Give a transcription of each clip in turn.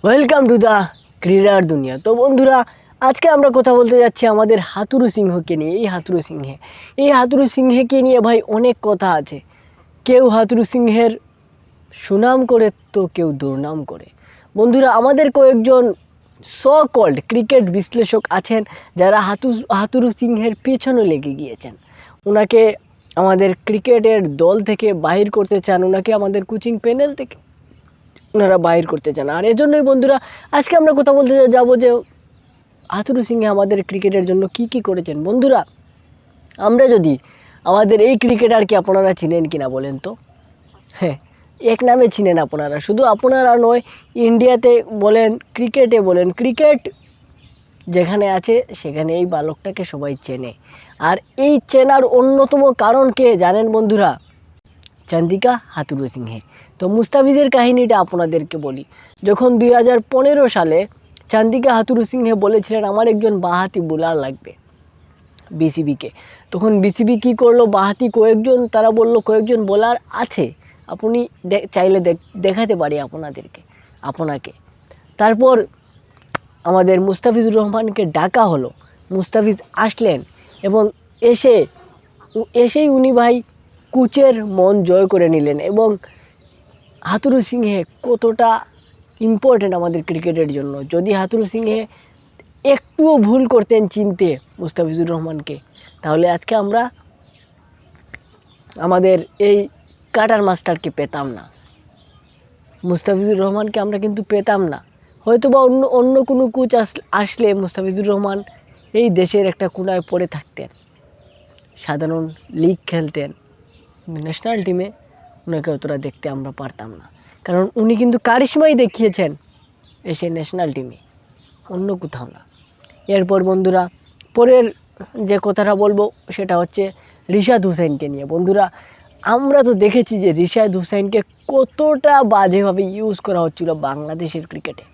Welcome to the ক্রীড়ার দুনিয়া। তো বন্ধুরা, আজকে আমরা কথা বলতে যাচ্ছি আমাদের হাথুরু সিংহকে নিয়ে। এই হাথুরু সিংহকে নিয়ে ভাই অনেক কথা আছে। কেউ হাথুরু সিংহের সুনাম করে তো কেউ দুর্নাম করে। বন্ধুরা, আমাদের কয়েকজন কল্ড ক্রিকেট বিশ্লেষক আছেন যারা হাথুরু সিংহের পেছনে লেগে গিয়েছেন। ওনাকে আমাদের ক্রিকেটের দল থেকে বাহির করতে চান, ওনাকে আমাদের কোচিং প্যানেল থেকে ওনারা বাহির করতে চান। আর এজন্যই বন্ধুরা, আজকে আমরা কথা বলতে যাব যে হাথুরু সিংহে আমাদের ক্রিকেটের জন্য কি কি করেছেন। বন্ধুরা, আমরা যদি আমাদের এই ক্রিকেটারকে আপনারা চিনেন কিনা বলেন তো? হ্যাঁ, এক নামে চিনেন আপনারা। শুধু আপনারা নয়, ইন্ডিয়াতে বলেন, ক্রিকেটে বলেন, ক্রিকেট যেখানে আছে সেখানে এই বালকটাকে সবাই চেনে। আর এই চেনার অন্যতম কারণ কে জানেন বন্ধুরা? চন্দিকা হাথুরু সিংহে। তো মুস্তাফিজের কাহিনীটা আপনাদেরকে বলি। যখন 2015 সালে চন্দিকা হাথুরু সিংহে বলেছিলেন আমার একজন বাঁহাতি বোলার লাগবে বিসিবিকে, তখন বিসিবি কী করলো, বাঁহাতি তারা বলল কয়েকজন বোলার আছে, আপনি চাইলে দেখাতে পারি আপনাকে। তারপর আমাদের মুস্তাফিজুর রহমানকে ডাকা হলো। মুস্তাফিজ আসলেন এবং এসেই উনি ভাই কোচের মন জয় করে নিলেন। এবং হাথুরু সিংহে কতটা ইম্পর্ট্যান্ট আমাদের ক্রিকেটের জন্য। যদি হাথুরু সিংহে একটুও ভুল করতেন চিনতে মুস্তাফিজুর রহমানকে, তাহলে আজকে আমরা আমাদের এই কাটার মাস্টারকে পেতাম না, মুস্তাফিজুর রহমানকে আমরা কিন্তু পেতাম না। হয়তো বা অন্য কোনো কোচ আসলে মুস্তাফিজুর রহমান এই দেশের একটা কোনায় পড়ে থাকতেন, সাধারণ লিগ খেলতেন, ন্যাশনাল টিমে ওনাকে অতটা দেখতে আমরা পারতাম না। কারণ উনি কিন্তু কারিশমাই দেখিয়েছেন এসে ন্যাশনাল টিমে, অন্য কোথাও না। এরপর বন্ধুরা, পরের যে কথাটা বলবো সেটা হচ্ছে রিশাদ হোসেনকে নিয়ে। বন্ধুরা, আমরা তো দেখেছি যে রিশাদ হোসেনকে কতটা বাজেভাবে ইউজ করা হচ্ছিল বাংলাদেশের ক্রিকেটে।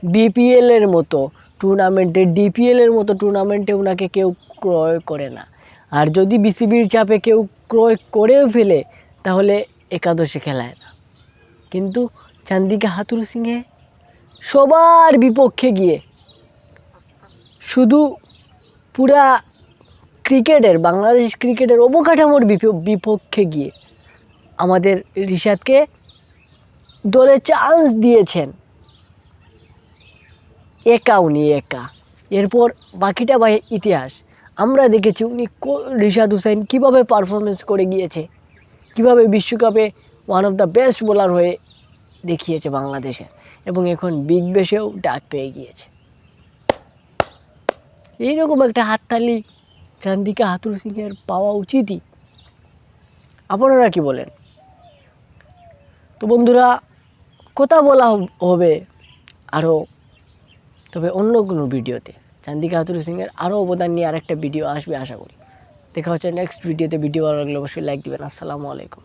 বিপিএলের মতো টুর্নামেন্টে, ডিপিএলের মতো টুর্নামেন্টে ওনাকে কেউ ক্রয় করে না। আর যদি বিসিবির চাপে কেউ ক্রয় করেও ফেলে তাহলে একাদশে খেলায় না। কিন্তু চন্দিকা হাথুরু সিংহে সবার বিপক্ষে গিয়ে, শুধু পুরা বাংলাদেশ ক্রিকেটের অবকাঠামোর বিপক্ষে গিয়ে আমাদের রিশাদকে দলে চান্স দিয়েছেন, উনি একা। এরপর বাকিটা ভাই ইতিহাস। আমরা দেখেছি রিশাদ হোসেন কীভাবে পারফরমেন্স করে গিয়েছে, কীভাবে বিশ্বকাপে one of the best bowler হয়ে দেখিয়েছে বাংলাদেশের, এবং এখন বিগ ব্যাশেও ডাক পেয়ে গিয়েছে। এইরকম একটা হাততালি চন্দিকা হাথুরু সিংহের পাওয়া উচিতই। আপনারা কি বলেন? তো বন্ধুরা, কথা বলা হবে আরও, তবে অন্য কোনো ভিডিওতে। চন্দিকা হাথুরু সিংহের আরও অবদান নিয়ে আরেকটা ভিডিও আসবে আশা করি। দেখা হচ্ছে নেক্সট ভিডিওতে। ভিডিও ভালো লাগলে অবশ্যই লাইক দিবেন। আসসালামু আলাইকুম।